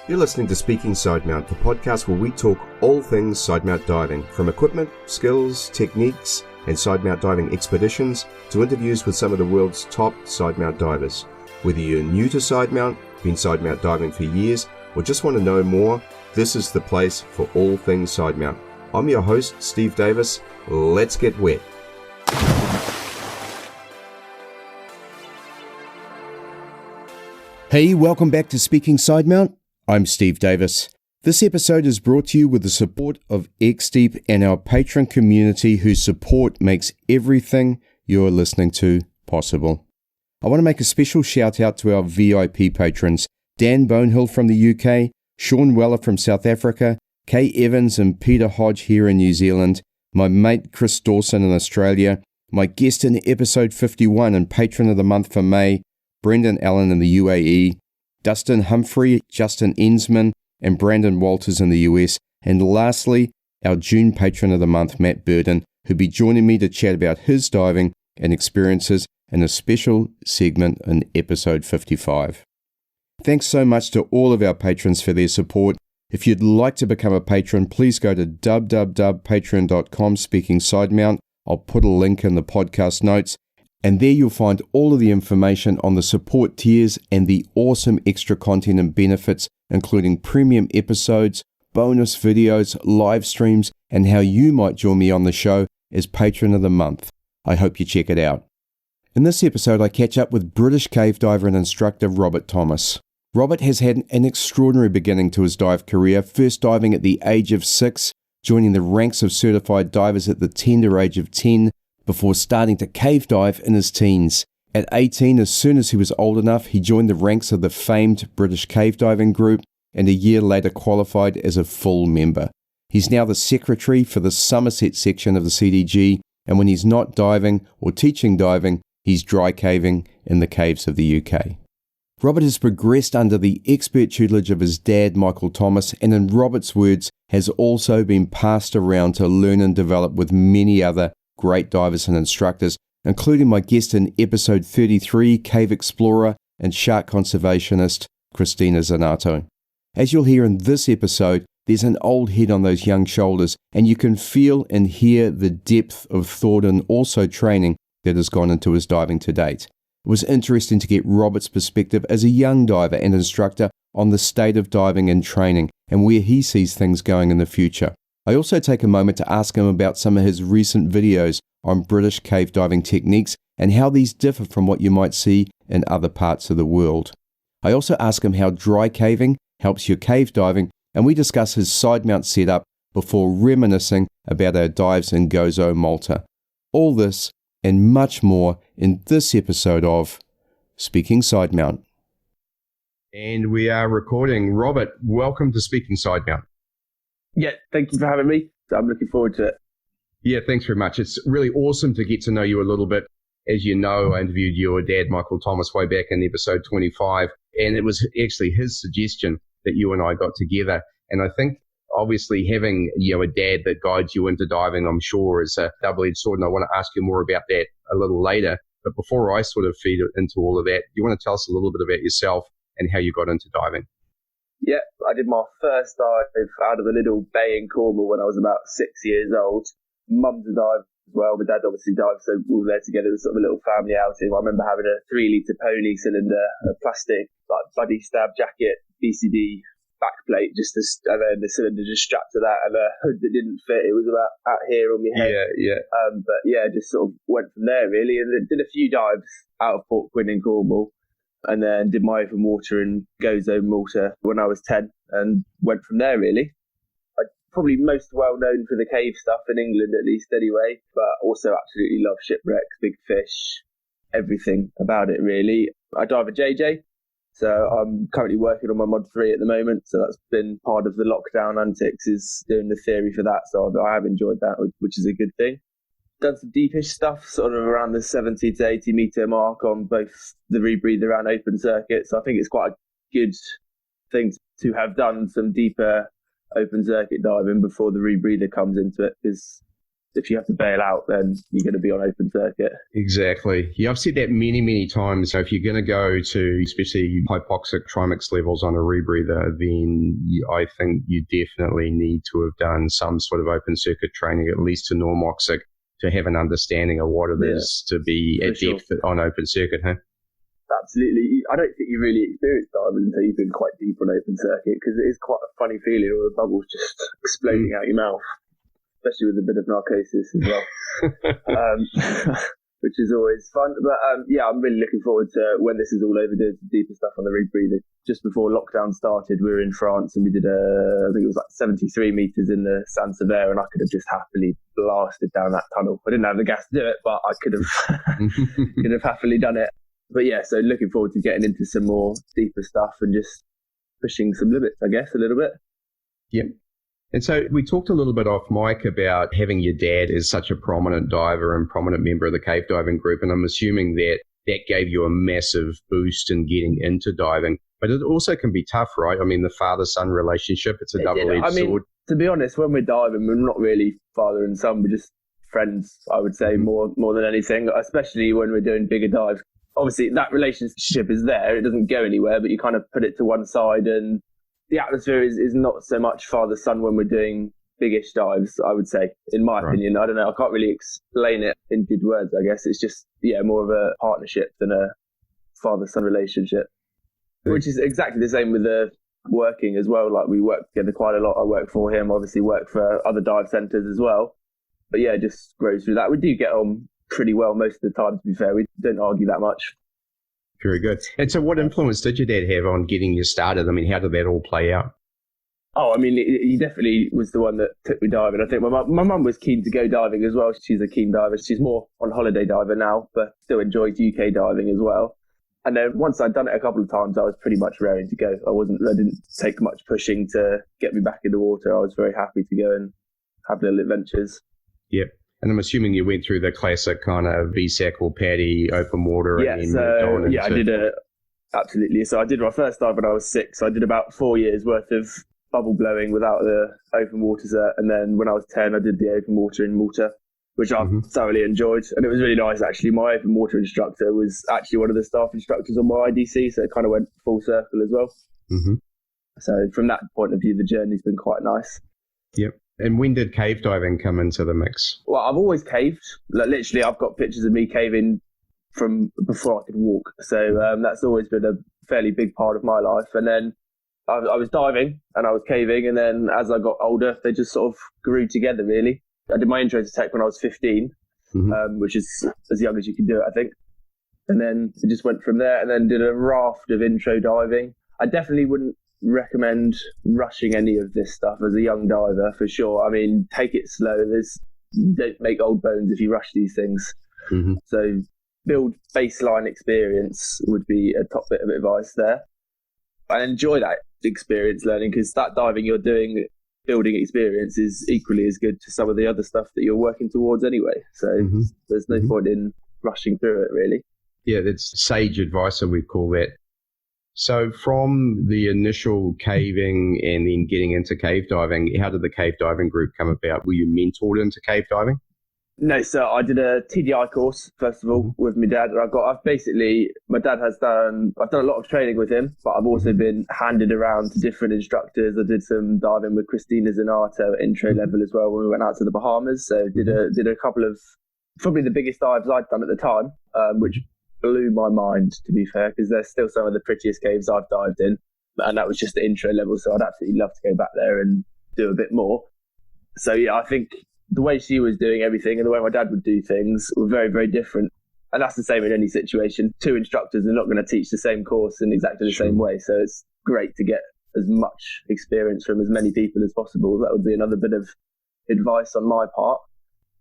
You're listening to Speaking Sidemount, the podcast where we talk all things sidemount diving, from equipment, skills, techniques, and sidemount diving expeditions to interviews with some of the world's top sidemount divers. Whether you're new to sidemount, been sidemount diving for years, or just want to know more, this is the place for all things sidemount. I'm your host, Steve Davis. Let's get wet. Hey, welcome back to Speaking Sidemount. I'm Steve Davis. This episode is brought to you with the support of XDEEP and our patron community whose support makes everything you're listening to possible. I want to make a special shout out to our VIP patrons, Dan Bonehill from the UK, Sean Weller from South Africa, Kay Evans and Peter Hodge here in New Zealand, my mate Chris Dawson in Australia, my guest in episode 51 and patron of the month for May, Brendan Allen in the UAE, Dustin Humphrey, Justin Ensman, and Brandon Walters in the US, and lastly, our June patron of the month, Matt Burden, who'll be joining me to chat about his diving and experiences in a special segment in episode 55. Thanks so much to all of our patrons for their support. If you'd like to become a patron, please go to www.patreon.com/speakingsidemount. I'll put a link in the podcast notes. And there you'll find all of the information on the support tiers and the awesome extra content and benefits, including premium episodes, bonus videos, live streams, and how you might join me on the show as patron of the month. I hope you check it out. In this episode, I catch up with British cave diver and instructor Robert Thomas. Robert has had an extraordinary beginning to his dive career, first diving at the age of 6, joining the ranks of certified divers at the tender age of 10, before starting to cave dive in his teens. At 18, as soon as he was old enough, he joined the ranks of the famed British cave diving group and a year later qualified as a full member. He's now the secretary for the Somerset Section of the CDG, and when he's not diving or teaching diving, he's dry caving in the caves of the UK. Robert has progressed under the expert tutelage of his dad, Michael Thomas, and in Robert's words, has also been passed around to learn and develop with many other great divers and instructors, including my guest in episode 33, cave explorer and shark conservationist, Cristina Zenato. As you'll hear in this episode, there's an old head on those young shoulders, and you can feel and hear the depth of thought and also training that has gone into his diving to date. It was interesting to get Robert's perspective as a young diver and instructor on the state of diving and training and where he sees things going in the future. I also take a moment to ask him about some of his recent videos on British cave diving techniques and how these differ from what you might see in other parts of the world. I also ask him how dry caving helps your cave diving, and we discuss his sidemount setup before reminiscing about our dives in Gozo, Malta. All this and much more in this episode of Speaking Sidemount. And we are recording. Robert, welcome to Speaking Sidemount. Yeah, thank you for having me. I'm looking forward to it. Yeah, thanks very much. It's really awesome to get to know you a little bit. As you know, I interviewed your dad, Michael Thomas, way back in episode 25, and it was actually his suggestion that you and I got together. And I think obviously having a dad that guides you into diving, I'm sure, is a double-edged sword, and I want to ask you more about that a little later. But before I sort of feed into all of that, do you want to tell us a little bit about yourself and how you got into diving? Yeah, I did my first dive out of a little bay in Cornwall when I was about 6 years old. Mum's a dive as well, but Dad obviously dived, so we were there together. It was sort of a little family outing. I remember having a 3-litre pony cylinder, a plastic buddy stab jacket, BCD backplate, and then the cylinder just strapped to that, and a hood that didn't fit. It was about out here on my head. Yeah. But yeah, just sort of went from there really, and did a few dives out of Port Quinn in Cornwall. And then did my open water in Gozo, Malta when I was 10 and went from there really. I'm probably most well known for the cave stuff in England at least anyway, but also absolutely love shipwrecks, big fish, everything about it really. I dive a JJ, so I'm currently working on my Mod 3 at the moment, so that's been part of the lockdown antics, is doing the theory for that, so I have enjoyed that, which is a good thing. Done some deepish stuff, sort of around the 70 to 80 metre mark on both the rebreather and open circuit. So I think it's quite a good thing to have done some deeper open circuit diving before the rebreather comes into it, because if you have to bail out, then you're going to be on open circuit. Exactly. Yeah, I've said that many, many times. So if you're going to go to especially hypoxic trimix levels on a rebreather, then I think you definitely need to have done some sort of open circuit training, at least to normoxic, to have an understanding of what it is to be at depth on open circuit, huh? Absolutely. I don't think you really experienced diving until you've been quite deep on open circuit, because it is quite a funny feeling, all the bubbles just exploding out your mouth, especially with a bit of narcosis as well, which is always fun. But yeah, I'm really looking forward to when this is all over, doing some deeper stuff on the rebreather. Just before lockdown started, we were in France and we did I think it was like 73 meters in the San Sever, and I could have just happily blasted down that tunnel. I didn't have the gas to do it, but I could have happily done it. But yeah, so looking forward to getting into some more deeper stuff and just pushing some limits, I guess, a little bit. Yep. And so we talked a little bit off mic about having your dad as such a prominent diver and prominent member of the cave diving group. And I'm assuming that gave you a massive boost in getting into diving. But it also can be tough, right? I mean, the father-son relationship, it's a double-edged sword. To be honest, when we're diving, we're not really father and son. We're just friends, I would say, more than anything, especially when we're doing bigger dives. Obviously, that relationship is there. It doesn't go anywhere, but you kind of put it to one side, and the atmosphere is not so much father-son when we're doing biggish dives, I would say, in my opinion. I don't know. I can't really explain it in good words, I guess. It's just, more of a partnership than a father-son relationship, which is exactly the same with the working as well. Like, we work together quite a lot. I work for him, obviously work for other dive centres as well. But yeah, it just grows through that. We do get on pretty well most of the time, to be fair. We don't argue that much. Very good. And so what influence did your dad have on getting you started? I mean, how did that all play out? Oh, I mean, he definitely was the one that took me diving. I think my mum was keen to go diving as well. She's a keen diver. She's more on holiday diver now, but still enjoys UK diving as well. And then once I'd done it a couple of times, I was pretty much raring to go. I didn't take much pushing to get me back in the water. I was very happy to go and have little adventures. Yep. And I'm assuming you went through the classic kind of VSAC or PADI open water. Yeah, I did it. Absolutely. So I did my first dive when I was 6. I did about 4 years worth of bubble blowing without the open water cert. And then when I was 10, I did the open water in Malta, which I thoroughly enjoyed. And it was really nice, actually. My open water instructor was actually one of the staff instructors on my IDC, so it kind of went full circle as well. Mm-hmm. So from that point of view, the journey's been quite nice. Yep. And when did cave diving come into the mix? Well, I've always caved. Like, literally, I've got pictures of me caving from before I could walk. So that's always been a fairly big part of my life. And then I was diving and I was caving. And then as I got older, they just sort of grew together, really. I did my intro to tech when I was 15, which is as young as you can do it, I think. And then it just went from there, and then did a raft of intro diving. I definitely wouldn't recommend rushing any of this stuff as a young diver, for sure. I mean, take it slow. You don't make old bones if you rush these things. Mm-hmm. So build baseline experience would be a top bit of advice there. I enjoy that experience learning, because that diving you're doing, building experience, is equally as good to some of the other stuff that you're working towards anyway. So there's no point in rushing through it, really. Yeah, that's sage advice, we call that. So from the initial caving and then getting into cave diving, how did the cave diving group come about? Were you mentored into cave diving? No, so I did a TDI course, first of all, with my dad. I've done a lot of training with him, but I've also been handed around to different instructors. I did some diving with Cristina Zenato at intro level as well when we went out to the Bahamas. So did a couple of probably the biggest dives I'd done at the time, which blew my mind, to be fair, because they're still some of the prettiest caves I've dived in, and that was just the intro level. So I'd absolutely love to go back there and do a bit more. So yeah, I think the way she was doing everything and the way my dad would do things were very, very different. And that's the same in any situation. 2 instructors are not going to teach the same course in exactly the same way. So it's great to get as much experience from as many people as possible. That would be another bit of advice on my part.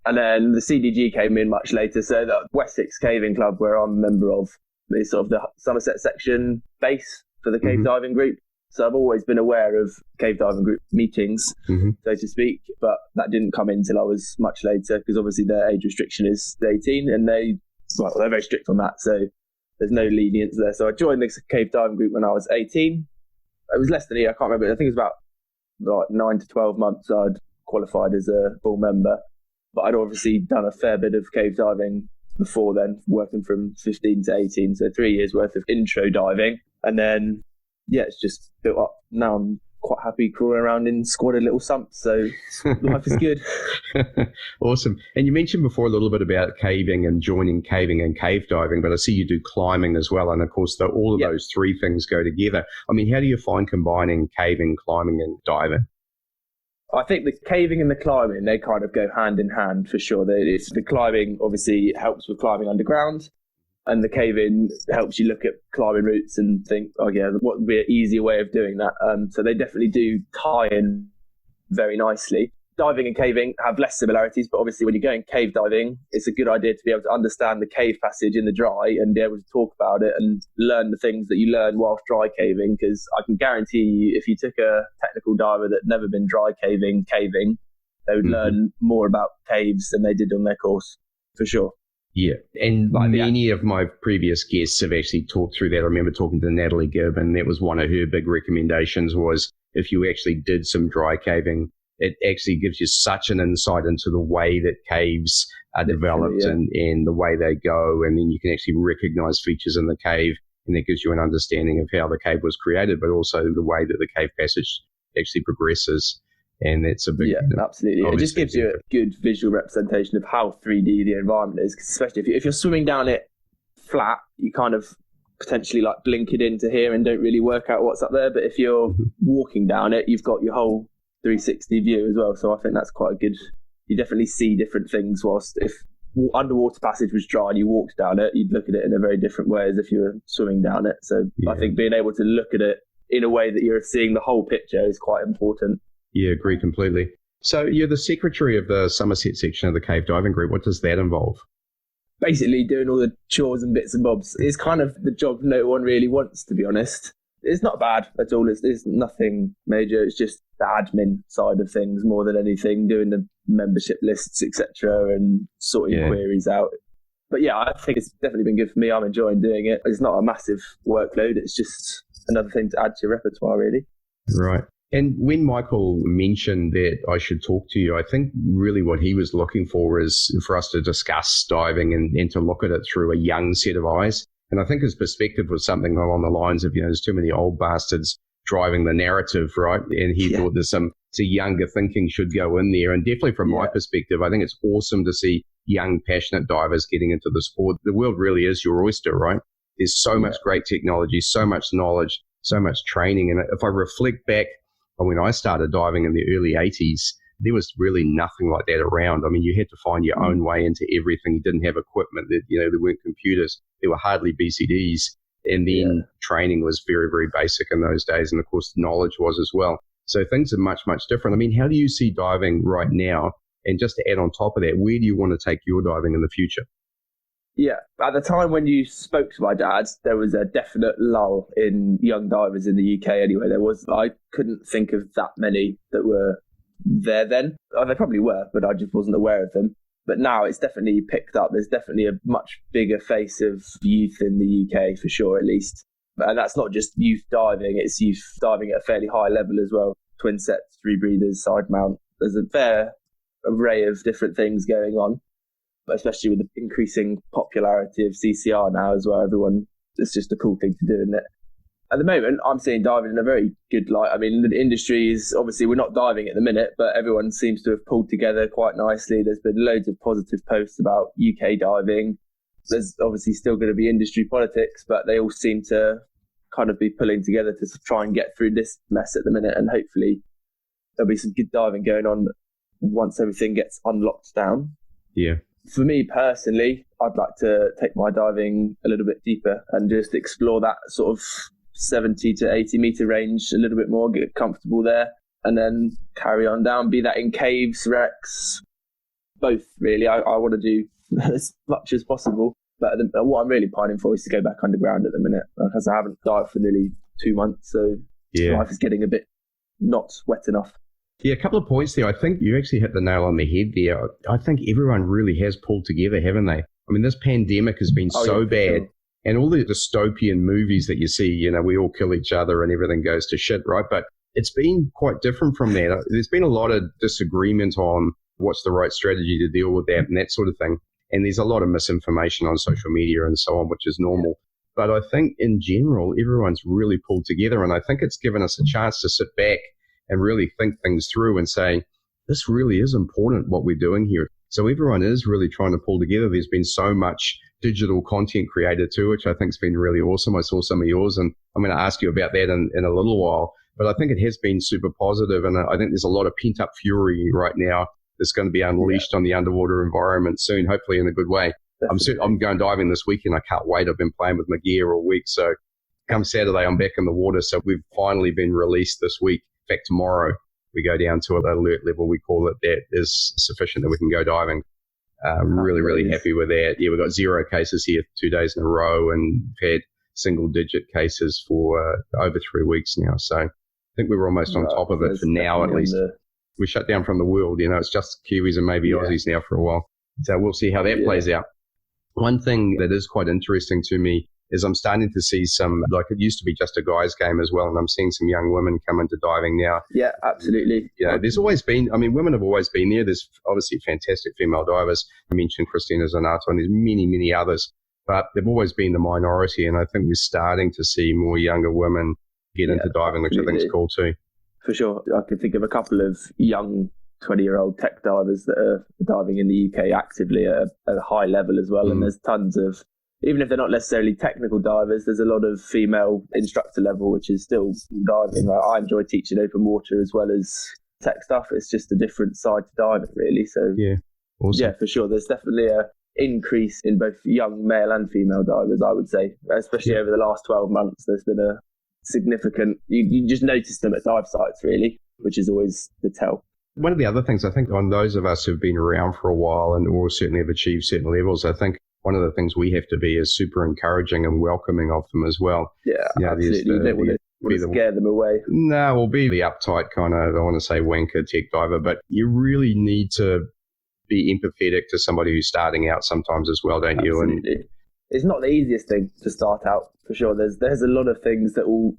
And then the CDG came in much later. So the Wessex Caving Club, where I'm a member of, is sort of the Somerset Section base for the cave diving group. So I've always been aware of cave diving group meetings, so to speak, but that didn't come in until I was much later, because obviously their age restriction is 18, and they're very strict on that, so there's no lenience there. So I joined the cave diving group when I was 18. It was less than a year, I can't remember. I think it was about 9 to 12 months I'd qualified as a full member. But I'd obviously done a fair bit of cave diving before then, working from 15 to 18. So 3 years worth of intro diving. And then, it's just built up. Now I'm quite happy crawling around in squatted little sumps. So life is good. Awesome. And you mentioned before a little bit about caving and joining caving and cave diving, but I see you do climbing as well. And of course, all of those three things go together. I mean, how do you find combining caving, climbing and diving? I think the caving and the climbing, they kind of go hand in hand for sure. The climbing obviously helps with climbing underground, and the caving helps you look at climbing routes and think, what would be an easier way of doing that? So they definitely do tie in very nicely. Diving and caving have less similarities, but obviously when you're going cave diving, it's a good idea to be able to understand the cave passage in the dry and be able to talk about it and learn the things that you learn whilst dry caving, because I can guarantee you if you took a technical diver that never been dry caving, they would learn more about caves than they did on their course, for sure. Yeah, and many of my previous guests have actually talked through that. I remember talking to Natalie Gibb, and that was one of her big recommendations was if you actually did some dry caving, it actually gives you such an insight into the way that caves are developed and the way they go. And then you can actually recognize features in the cave, and that gives you an understanding of how the cave was created, but also the way that the cave passage actually progresses. And that's a big... Yeah, absolutely. It just gives you a good visual representation of how 3D the environment is, especially if you're swimming down it flat, you kind of potentially like blink it into here and don't really work out what's up there. But if you're walking down it, you've got your whole 360 view as well, so I think that's quite a good. You definitely see different things. Whilst if underwater passage was dry and you walked down it, you'd look at it in a very different way as if you were swimming down it. So I think being able to look at it in a way that you're seeing the whole picture is quite important. Yeah, agree completely. So you're the secretary of the Somerset section of the Cave Diving Group. What does that involve? Basically doing all the chores and bits and bobs. It's kind of the job no one really wants, to be honest. It's not bad at all. It's nothing major. It's just the admin side of things more than anything, doing the membership lists, etc., and sorting queries out. But yeah, I think it's definitely been good for me. I'm enjoying doing it. It's not a massive workload. It's just another thing to add to your repertoire, really. Right. And when Michael mentioned that I should talk to you, I think really what he was looking for is for us to discuss diving and to look at it through a young set of eyes. And I think his perspective was something along the lines of, there's too many old bastards driving the narrative, right? And he thought there's some younger thinking should go in there. And definitely from my perspective, I think it's awesome to see young, passionate divers getting into the sport. The world really is your oyster, right? There's so much great technology, so much knowledge, so much training. And if I reflect back on when I started diving in the early 80s, there was really nothing like that around. I mean, you had to find your own way into everything. You didn't have equipment. There weren't computers. There were hardly BCDs. And then training was very, very basic in those days. And of course, knowledge was as well. So things are much, much different. I mean, how do you see diving right now? And just to add on top of that, where do you want to take your diving in the future? Yeah, at the time when you spoke to my dad, there was a definite lull in young divers in the UK anyway. I couldn't think of that many that were there then. They probably were, but I just wasn't aware of them. But now it's definitely picked up. There's definitely a much bigger face of youth in the UK, for sure, at least. And that's not just youth diving, it's youth diving at a fairly high level as well. Twin sets, three breathers, side mount. There's a fair array of different things going on, especially with the increasing popularity of CCR now as well. It's just a cool thing to do, isn't it? At the moment, I'm seeing diving in a very good light. I mean, the industry is, obviously, we're not diving at the minute, but everyone seems to have pulled together quite nicely. There's been loads of positive posts about UK diving. There's obviously still going to be industry politics, but they all seem to kind of be pulling together to try and get through this mess at the minute. And hopefully there'll be some good diving going on once everything gets unlocked down. Yeah. For me personally, I'd like to take my diving a little bit deeper and just explore that sort of 70 to 80 meter range a little bit more, get comfortable there, and then carry on down, be that in caves, wrecks, both really. I want to do as much as possible, but what I'm really pining for is to go back underground at the minute, because I haven't dived for nearly 2 months, so life is getting a bit not wet enough. Yeah, a couple of points there. I think you actually hit the nail on the head there. I think everyone really has pulled together, haven't they? I mean, this pandemic has been so bad. Sure. And all the dystopian movies that you see, we all kill each other and everything goes to shit, right? But it's been quite different from that. There's been a lot of disagreement on what's the right strategy to deal with that and that sort of thing. And there's a lot of misinformation on social media and so on, which is normal. But I think in general, everyone's really pulled together. And I think it's given us a chance to sit back and really think things through and say, this really is important what we're doing here. So everyone is really trying to pull together. There's been so much digital content created too, which I think has been really awesome. I saw some of yours, and I'm going to ask you about that in a little while. But I think it has been super positive, and I think there's a lot of pent-up fury right now that's going to be unleashed on the underwater environment soon, hopefully in a good way. I'm going diving this weekend. I can't wait. I've been playing with my gear all week. So come Saturday, I'm back in the water. So we've finally been released this week. In fact, tomorrow we go down to an alert level, we call it, that is sufficient that we can go diving. Really happy with that. Yeah, we've got 0 cases here 2 days in a row, and we've had single-digit cases for over 3 weeks now. So I think we were almost on top of it for now, at least. We shut down from the world. It's just Kiwis and maybe Aussies now for a while. So we'll see how that plays out. One thing that is quite interesting to me is I'm starting to see some, like it used to be just a guy's game as well, and I'm seeing some young women come into diving now. Yeah, absolutely. There's always been, women have always been there. There's obviously fantastic female divers. I mentioned Cristina Zenato, and there's many, many others, but they've always been the minority, and I think we're starting to see more younger women get into diving, which I think is cool too. For sure. I can think of a couple of young 20-year-old tech divers that are diving in the UK actively at a high level as well, and there's tons of, even if they're not necessarily technical divers, there's a lot of female instructor level, which is still diving. I enjoy teaching open water as well as tech stuff. It's just a different side to diving, really. So yeah, awesome. Yeah, for sure. There's definitely a increase in both young male and female divers, I would say, especially over the last 12 months. There's been a significant, you just notice them at dive sites, really, which is always the tell. One of the other things I think on those of us who've been around for a while and or certainly have achieved certain levels, I think one of the things we have to be is super encouraging and welcoming of them as well. Yeah, absolutely. You don't want to scare them away. No, we'll be the uptight kind of, I don't want to say wanker tech diver, but you really need to be empathetic to somebody who's starting out sometimes as well, don't you? Absolutely. And it's not the easiest thing to start out, for sure. There's a lot of things that will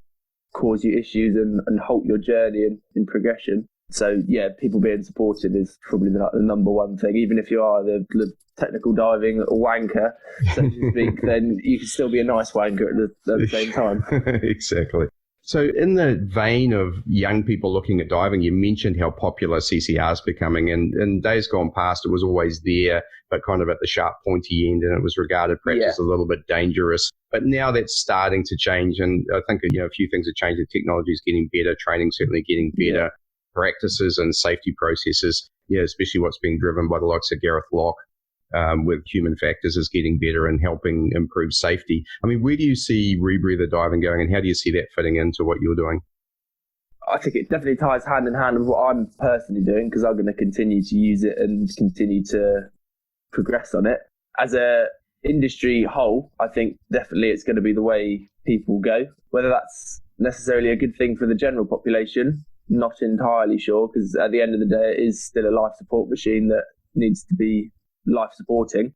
cause you issues and halt your journey in progression. So yeah, people being supportive is probably the number one thing. Even if you are the technical diving wanker, so to speak, then you can still be a nice wanker at the same time. Exactly. So in the vein of young people looking at diving, you mentioned how popular CCR is becoming. And in days gone past, it was always there, but kind of at the sharp, pointy end, and it was regarded perhaps as a little bit dangerous. But now that's starting to change. And I think, a few things have changed. The technology is getting better, training certainly getting better. Practices and safety processes, especially what's being driven by the likes of Gareth Locke with human factors is getting better and helping improve safety. Where do you see rebreather diving going, and how do you see that fitting into what you're doing? I think it definitely ties hand in hand with what I'm personally doing, because I'm going to continue to use it and continue to progress on it. As a industry whole, I think definitely it's going to be the way people go. Whether that's necessarily a good thing for the general population, not entirely sure, because at the end of the day, it is still a life support machine that needs to be life supporting.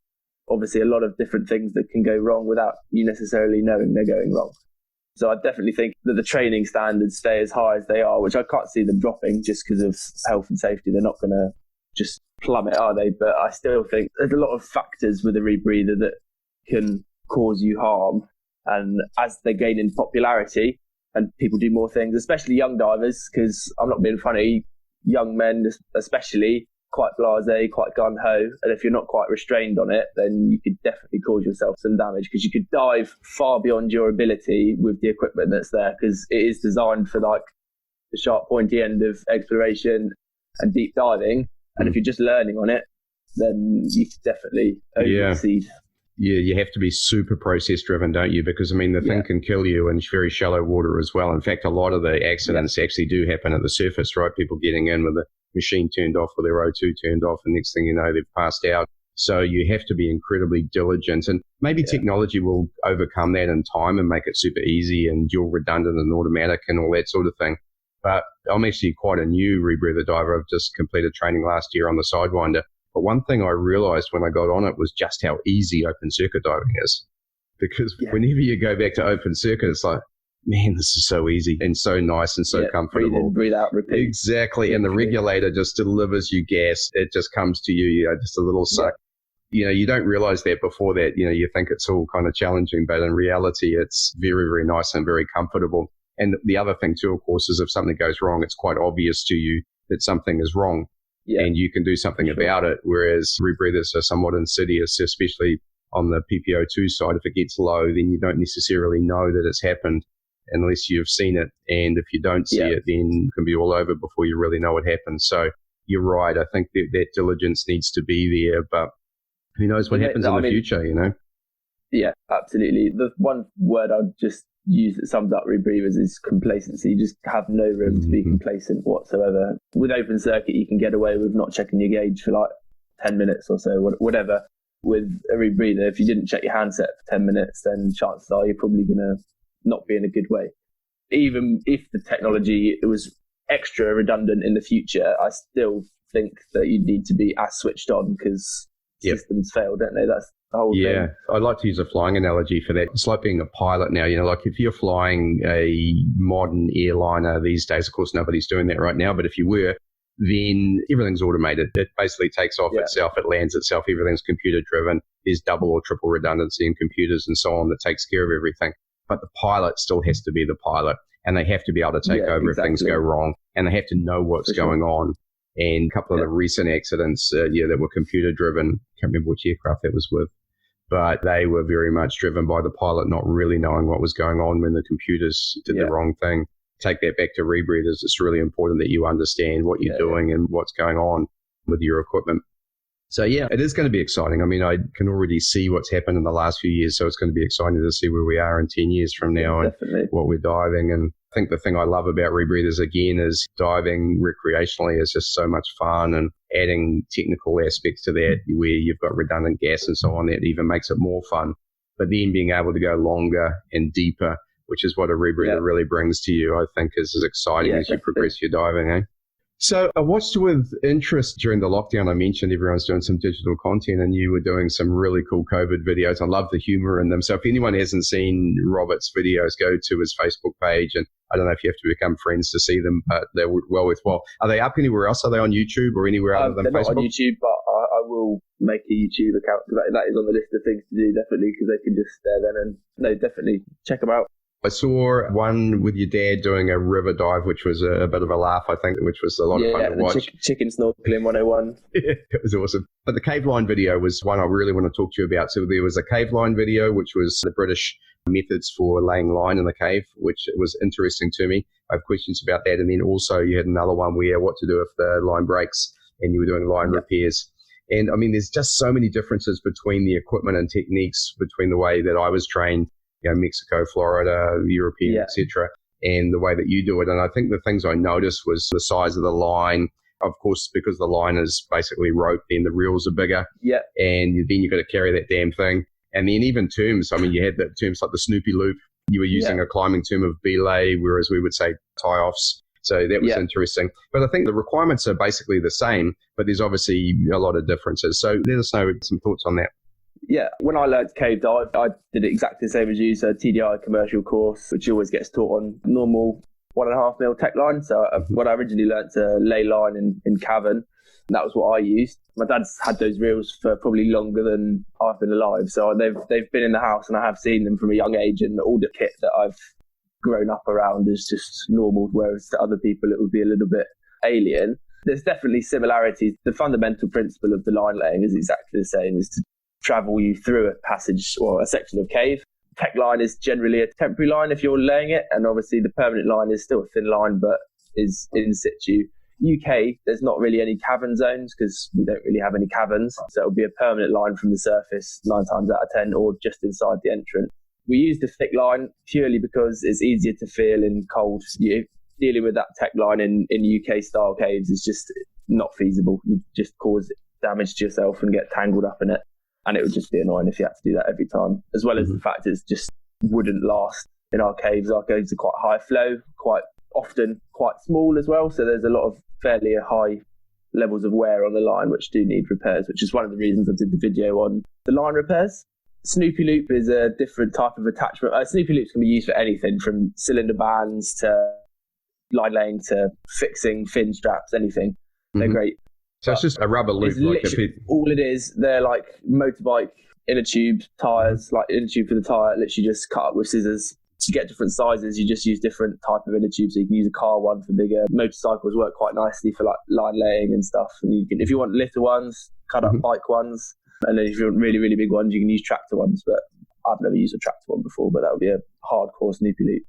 Obviously, a lot of different things that can go wrong without you necessarily knowing they're going wrong. So I definitely think that the training standards stay as high as they are, which I can't see them dropping just because of health and safety. They're not going to just plummet, are they? But I still think there's a lot of factors with a rebreather that can cause you harm. And as they gain in popularity, and people do more things, especially young divers, because I'm not being funny, young men especially, quite blasé, quite gung-ho, and if you're not quite restrained on it, then you could definitely cause yourself some damage, because you could dive far beyond your ability with the equipment that's there, because it is designed for like the sharp, pointy end of exploration and deep diving, and if you're just learning on it, then you could definitely overexceed. Yeah, you have to be super process driven, don't you? Because, the thing can kill you in very shallow water as well. In fact, a lot of the accidents actually do happen at the surface, right? People getting in with the machine turned off or their O2 turned off, and next thing you know, they've passed out. So you have to be incredibly diligent. And maybe technology will overcome that in time and make it super easy and dual redundant and automatic and all that sort of thing. But I'm actually quite a new rebreather diver. I've just completed training last year on the Sidewinder. But one thing I realized when I got on it was just how easy open circuit diving is. Because whenever you go back to open circuit, it's like, man, this is so easy and so nice and so comfortable. Breathe in, breathe out, repeat. Exactly. And the regulator just delivers you gas. It just comes to you, just a little suck. You don't realize that before that, you think it's all kind of challenging, but in reality, it's very, very nice and very comfortable. And the other thing too, of course, is if something goes wrong, it's quite obvious to you that something is wrong and you can do something about it. Whereas rebreathers are somewhat insidious, especially on the PPO2 side. If it gets low, then you don't necessarily know that it's happened unless you've seen it. And if you don't see it, then it can be all over before you really know what happened. So you're right. I think that diligence needs to be there, but who knows what happens in the future, Yeah, absolutely. The one word I'd just use that sums up rebreathers is complacency. You just have no room to be complacent whatsoever. With open circuit, you can get away with not checking your gauge for like 10 minutes or so, whatever. With a rebreather, if you didn't check your handset for 10 minutes, then chances are you're probably going to not be in a good way. Even if the technology was extra redundant in the future, I still think that you need to be as switched on because systems fail, don't they? That's the whole thing. Yeah, I'd like to use a flying analogy for that. It's like being a pilot now. Like if you're flying a modern airliner these days, of course, nobody's doing that right now, but if you were, then everything's automated. It basically takes off itself, it lands itself, everything's computer driven. There's double or triple redundancy in computers and so on that takes care of everything. But the pilot still has to be the pilot, and they have to be able to take over if things go wrong, and they have to know what's going on. And a couple of the recent accidents, that were computer driven, can't remember which aircraft that was with, but they were very much driven by the pilot not really knowing what was going on when the computers did the wrong thing. Take that back to rebreathers. It's really important that you understand what you're doing and what's going on with your equipment. So it is going to be exciting. I mean, I can already see what's happened in the last few years, so it's going to be exciting to see where we are in 10 years from now and what we're diving. And I think the thing I love about rebreathers, again, is diving recreationally is just so much fun, and adding technical aspects to that where you've got redundant gas and so on, that even makes it more fun. But then being able to go longer and deeper, which is what a rebreather really brings to you, I think is as exciting as you progress your diving, So I watched with interest during the lockdown. I mentioned everyone's doing some digital content, and you were doing some really cool COVID videos. I love the humor in them. So if anyone hasn't seen Robert's videos, go to his Facebook page. And I don't know if you have to become friends to see them, but they're well worthwhile. Are they up anywhere else? Are they on YouTube or anywhere other than they're Facebook? They're not on YouTube, but I will make a YouTube account. That is on the list of things to do, definitely, because they can just stare then. And no, definitely check them out. I saw one with your dad doing a river dive, which was a bit of a laugh, I think, which was a lot of fun to watch. Chicken snorkeling 101. It was awesome. But the cave line video was one I really want to talk to you about. So there was a cave line video, which was the British methods for laying line in the cave, which was interesting to me. I have questions about that. And then also you had another one where what to do if the line breaks and you were doing line repairs. And I mean, there's just so many differences between the equipment and techniques between the way that I was trained, Mexico, Florida, European, etc., and the way that you do it. And I think the things I noticed was the size of the line. Of course, because the line is basically rope, then the reels are bigger. Yeah. And then you've got to carry that damn thing. And then even terms, I mean, you had the terms like the Snoopy loop. You were using a climbing term of belay, whereas we would say tie-offs. So that was interesting. But I think the requirements are basically the same, but there's obviously a lot of differences. So let us know some thoughts on that. Yeah, when I learned to cave dive, I did it exactly the same as you. So TDI commercial course, which always gets taught on normal 1.5 mil tech line. So when I originally learned to lay line in cavern, that was what I used. My dad's had those reels for probably longer than I've been alive. So they've been in the house and I have seen them from a young age, and all the kit that I've grown up around is just normal, whereas to other people it would be a little bit alien. There's definitely similarities. The fundamental principle of the line laying is exactly the same, is to travel you through a passage or a section of cave. Tech line is generally a temporary line if you're laying it, and obviously the permanent line is still a thin line but is in situ. UK, there's not really any cavern zones because we don't really have any caverns, so it'll be a permanent line from the surface 9 times out of 10, or just inside the entrance. We use the thick line purely because it's easier to feel in cold. Dealing with that tech line in UK style caves is just not feasible. You just cause damage to yourself and get tangled up in it. And it would just be annoying if you had to do that every time, as well as the fact it just wouldn't last in our caves. Our caves are quite high flow, quite often quite small as well. So there's a lot of fairly high levels of wear on the line, which do need repairs, which is one of the reasons I did the video on the line repairs. Snoopy loop is a different type of attachment. Snoopy loops can be used for anything from cylinder bands to line laying to fixing fin straps, anything. They're great. So it's just a rubber loop. All it is, they're like motorbike inner tube tyres, like inner tube for the tyre, literally just cut up with scissors. To get different sizes, you just use different type of inner tubes. So you can use a car one for bigger. Motorcycles work quite nicely for like line laying and stuff. And you can, if you want little ones, cut up bike ones. And then if you want really, really big ones, you can use tractor ones. But I've never used a tractor one before, but that would be a hardcore Snoopy loop.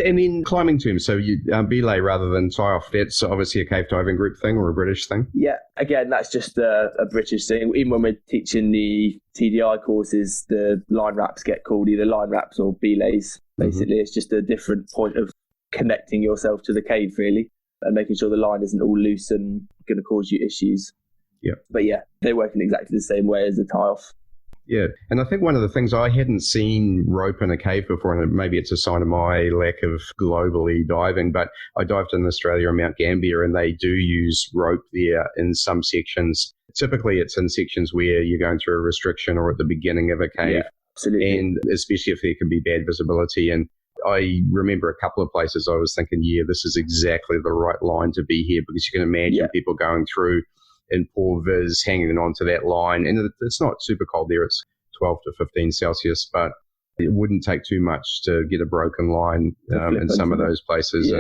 And then climbing terms, so you belay rather than tie off, that's obviously a cave diving group thing or a British thing? Yeah, again, that's just a British thing. Even when we're teaching the TDI courses, the line wraps get called either line wraps or belays. Basically, it's just a different point of connecting yourself to the cave, really, and making sure the line isn't all loose and going to cause you issues. Yeah. But yeah, they work in exactly the same way as the tie off. Yeah, and I think one of the things, I hadn't seen rope in a cave before, and maybe it's a sign of my lack of globally diving, but I dived in Australia and Mount Gambier, and they do use rope there in some sections. Typically, it's in sections where you're going through a restriction or at the beginning of a cave. Yeah, absolutely. And especially if there can be bad visibility. And I remember a couple of places I was thinking, yeah, this is exactly the right line to be here, because you can imagine people going through in poor viz, hanging on to that line. And it's not super cold there. It's 12 to 15 Celsius, but it wouldn't take too much to get a broken line in some of those places.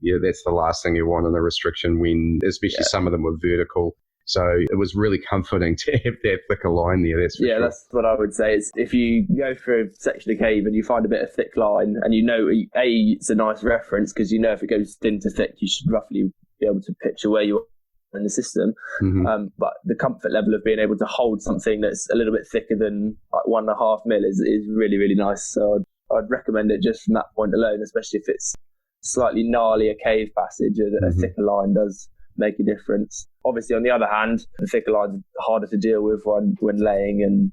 Yeah, that's the last thing you want in a restriction when, especially some of them were vertical. So it was really comforting to have that thicker line there, that's for sure. That's what I would say. Is if you go through a section of cave and you find a bit of thick line, and you know, it's a nice reference, because you know if it goes thin to thick, you should roughly be able to picture where you are in the system. But the comfort level of being able to hold something that's a little bit thicker than like 1.5 mil is really, really nice. So I'd recommend it just from that point alone, especially if it's slightly gnarly a cave passage. A thicker line does make a difference. Obviously, on the other hand, the thicker lines are harder to deal with when laying and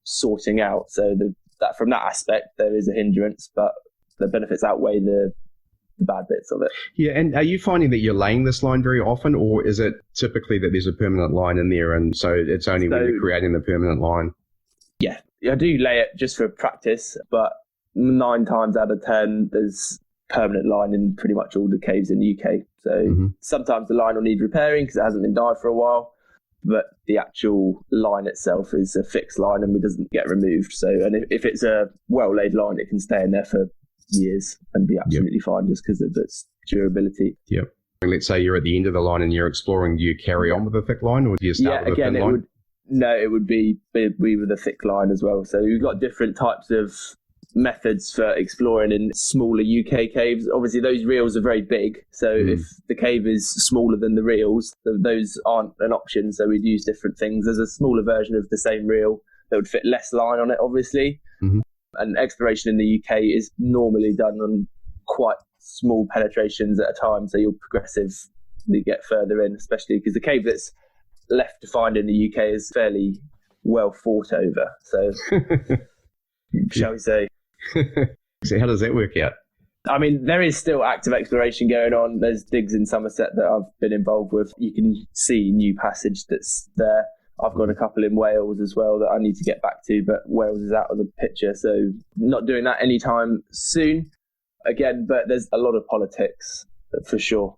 sorting out. So that from that aspect, there is a hindrance, but the benefits outweigh the bad bits of it. Yeah, and are you finding that you're laying this line very often, or is it typically that there's a permanent line in there, and so it's only when you're creating the permanent line? Yeah, I do lay it just for practice, but 9 times out of 10, there's permanent line in pretty much all the caves in the UK. So sometimes the line will need repairing because it hasn't been dyed for a while, but the actual line itself is a fixed line and it doesn't get removed. So, and if it's a well-laid line, it can stay in there for years and be absolutely fine just because of its durability. Yep. Let's say you're at the end of the line and you're exploring, do you carry on with a thick line, or do you start with a thin line? It would be with a thick line as well. So you've got different types of methods for exploring in smaller UK caves. Obviously, those reels are very big. So if the cave is smaller than the reels, those aren't an option. So we'd use different things. There's a smaller version of the same reel that would fit less line on it, obviously. And exploration in the UK is normally done on quite small penetrations at a time. So you'll progressively get further in, especially because the cave that's left to find in the UK is fairly well fought over. So, shall we say. So how does that work out? I mean, there is still active exploration going on. There's digs in Somerset that I've been involved with. You can see new passage that's there. I've got a couple in Wales as well that I need to get back to, but Wales is out of the picture, so not doing that anytime soon. Again, but there's a lot of politics for sure.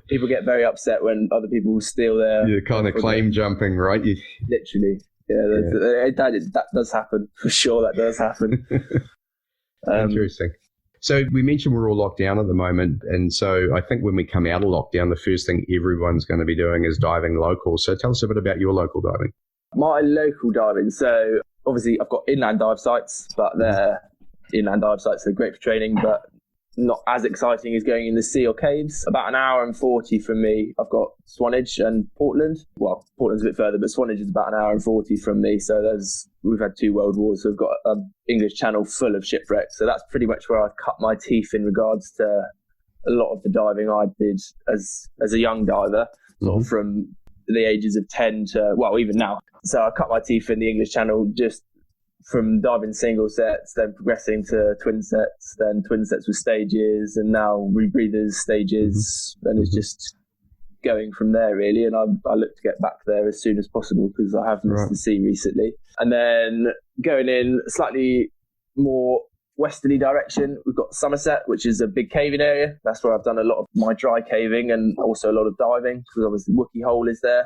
People get very upset when other people steal their... You're kind of claim jumping, right? Literally. That does happen. For sure, that does happen. Interesting. So we mentioned we're all locked down at the moment, and so I think when we come out of lockdown, the first thing everyone's going to be doing is diving local. So tell us a bit about your local diving. My local diving. So obviously I've got inland dive sites, but they're inland dive sites. They're great for training, but not as exciting as going in the sea or caves. About 1 hour and 40 from me, I've got Swanage and Portland. Well, Portland's a bit further, but Swanage is about 1 hour and 40 from me. So we've had 2 world wars, so we've got an English Channel full of shipwrecks. So that's pretty much where I've cut my teeth in regards to a lot of the diving I did as a young diver, sort of from the ages of 10 to, well, even now. So I cut my teeth in the English Channel just from diving single sets, then progressing to twin sets, then twin sets with stages, and now rebreathers, stages, and it's just going from there really. And I look to get back there as soon as possible because I have missed the sea recently. And then going in slightly more westerly direction, we've got Somerset, which is a big caving area. That's where I've done a lot of my dry caving and also a lot of diving, because obviously Wookey Hole is there.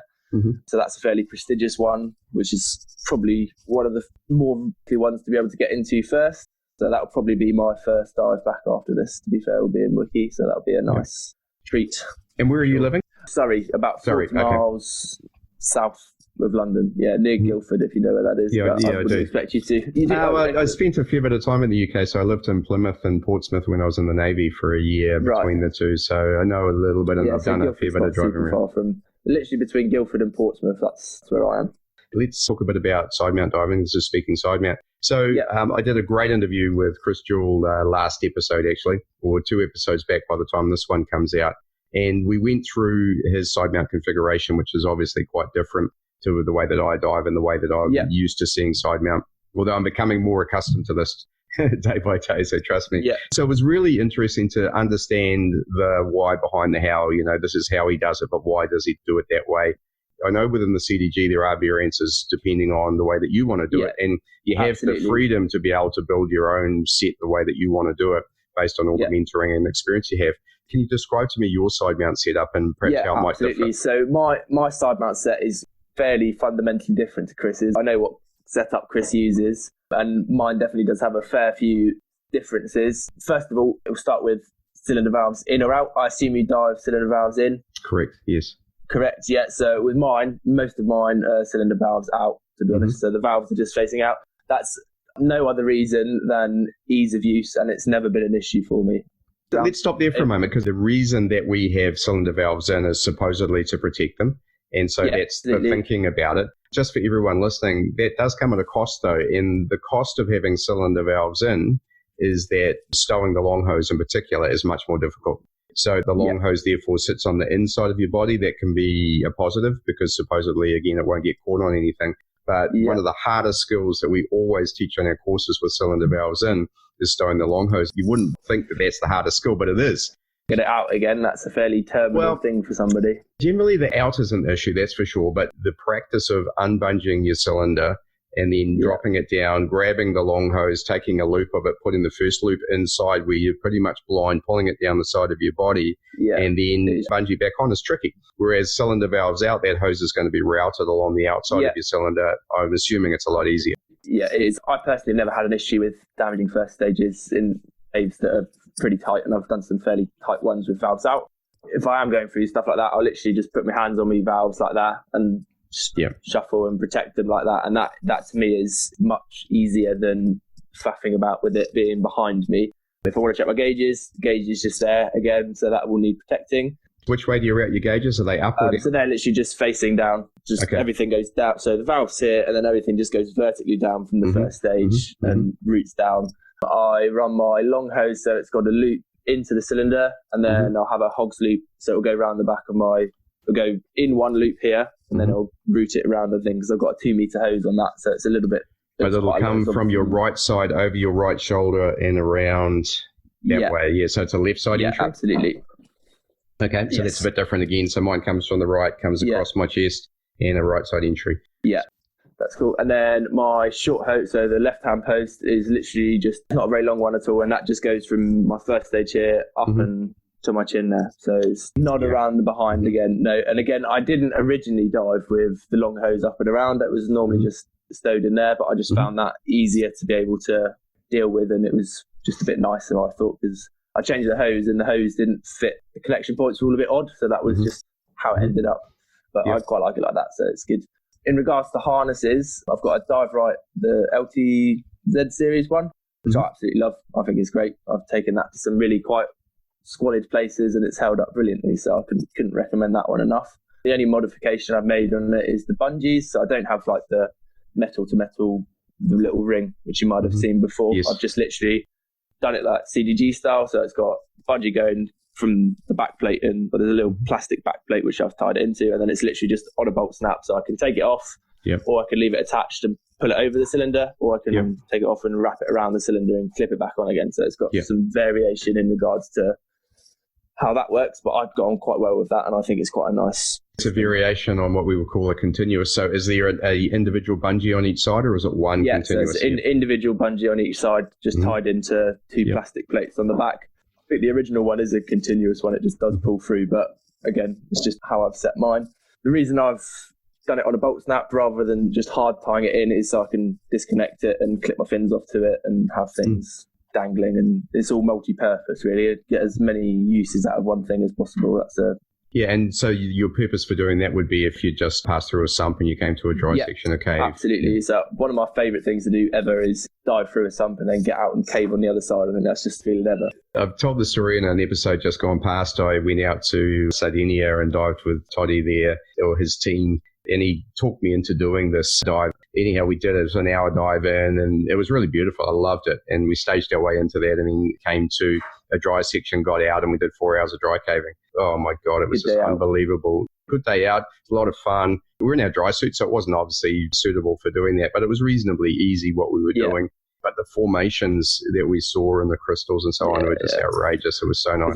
So that's a fairly prestigious one, which is probably one of the more likely ones to be able to get into first. So that will probably be my first dive back after this, to be fair, will be in Wookey. So that'll be a nice treat. And where are you living? Surrey, about 40 miles south of London. Yeah, near Guildford, if you know where that is. Yeah, I wouldn't expect you to. You do I spent a fair bit of time in the UK, so I lived in Plymouth and Portsmouth when I was in the Navy for a year between the two. So I know a little bit, and I've done a fair bit of driving around. Far from, literally between Guildford and Portsmouth, that's where I am. Let's talk a bit about Sidemount diving. This is Speaking Sidemount. So I did a great interview with Chris Jewell last episode, actually, or 2 episodes back by the time this one comes out. And we went through his Sidemount configuration, which is obviously quite different to the way that I dive and the way that I'm used to seeing Sidemount, although I'm becoming more accustomed to this day by day, so trust me. So it was really interesting to understand the why behind the how. You know, this is how he does it, but why does he do it that way? I know within the CDG there are variances depending on the way that you want to do it, and you have the freedom to be able to build your own set the way that you want to do it based on all the mentoring and experience you have. Can you describe to me your Sidemount setup and perhaps how it might differ? So my Sidemount set is fairly fundamentally different to Chris's. I know what setup Chris uses, and mine definitely does have a fair few differences. First of all, it will start with cylinder valves in or out. I assume you dive cylinder valves in. Correct, yes. Correct, yeah. So with mine, most of mine are cylinder valves out, to be honest. So the valves are just facing out. That's no other reason than ease of use, and it's never been an issue for me. So let's stop there for a moment, because the reason that we have cylinder valves in is supposedly to protect them. And so that's the thinking about it. Just for everyone listening, that does come at a cost though. And the cost of having cylinder valves in is that stowing the long hose in particular is much more difficult. So the long hose therefore sits on the inside of your body. That can be a positive because supposedly, again, it won't get caught on anything. But one of the hardest skills that we always teach on our courses with cylinder valves in is stowing the long hose. You wouldn't think that that's the hardest skill, but it is. Get it out again, that's a fairly terminal thing for somebody. Generally, the out is an issue, that's for sure, but the practice of unbunging your cylinder and then dropping it down, grabbing the long hose, taking a loop of it, putting the first loop inside where you're pretty much blind, pulling it down the side of your body, and then bungee back on is tricky. Whereas cylinder valves out, that hose is going to be routed along the outside of your cylinder. I'm assuming it's a lot easier. Yeah, it is. I personally never had an issue with damaging first stages in caves that are pretty tight, and I've done some fairly tight ones with valves out. If I am going through stuff like that, I'll literally just put my hands on my valves like that and just shuffle and protect them like that. And that to me is much easier than faffing about with it being behind me. If I want to check my gauges, the gauge is just there again, so that will need protecting. Which way do you route your gauges? Are they up or down? So they're literally just facing down. Everything goes down. So the valve's here, and then everything just goes vertically down from the first stage and routes down. I run my long hose, so it's got a loop into the cylinder, and then I'll have a hog's loop, so it'll go around the back of it'll go in one loop here, and then it'll route it around the thing, because I've got a 2 meter hose on that, so it's a little bit. But it'll come from your right side over your right shoulder and around that way. Yeah, so it's a left side entry? Yeah, absolutely. Okay, so that's a bit different again. So mine comes from the right, comes across my chest, and a right side entry. Yeah. That's cool. And then my short hose, so the left-hand post is literally just not a very long one at all, and that just goes from my first stage here up and to my chin there. So it's not around the behind again. No, and again, I didn't originally dive with the long hose up and around. It was normally just stowed in there, but I just found that easier to be able to deal with, and it was just a bit nicer, I thought, because I changed the hose and the hose didn't fit. The connection points were all a bit odd, so that was just how it ended up. But I quite like it like that, so it's good. In regards to harnesses, I've got a Dive Right, the LTZ series one, which I absolutely love. I think it's great. I've taken that to some really quite squalid places, and it's held up brilliantly, so I couldn't recommend that one enough. The only modification I've made on it is the bungees, so I don't have like the metal to metal, the little ring, which you might have seen before. Yes. I've just literally done it like CDG style, so it's got bungee going from the back plate in, but there's a little plastic back plate which I've tied it into, and then it's literally just on a bolt snap, so I can take it off, or I can leave it attached and pull it over the cylinder, or I can take it off and wrap it around the cylinder and clip it back on again. So it's got some variation in regards to how that works, but I've got on quite well with that, and I think it's quite a nice It's a variation on what we would call a continuous. So is there a individual bungee on each side, or is it one continuous? So it's individual bungee on each side, just tied into two plastic plates on the back. I think the original one is a continuous one. It just does pull through. But again, it's just how I've set mine. The reason I've done it on a bolt snap rather than just hard tying it in is so I can disconnect it and clip my fins off to it and have things dangling. And it's all multi-purpose, really. Get as many uses out of one thing as possible. Yeah, and so your purpose for doing that would be if you just passed through a sump and you came to a dry section of cave. Absolutely. Yeah. So one of my favourite things to do ever is dive through a sump and then get out and cave on the other side. I think that's just feeling ever. I've told the story in an episode just gone past. I went out to Sardinia and dived with Toddy there, or his team, and he talked me into doing this dive. Anyhow, we did it. It was an hour dive in, and it was really beautiful. I loved it. And we staged our way into that and then came to a dry section, got out, and we did 4 hours of dry caving. Oh, my God, it was just unbelievable. Good day out, a lot of fun. We were in our dry suit, so it wasn't obviously suitable for doing that, but it was reasonably easy what we were doing. But the formations that we saw and the crystals and so on were just outrageous. It was so nice.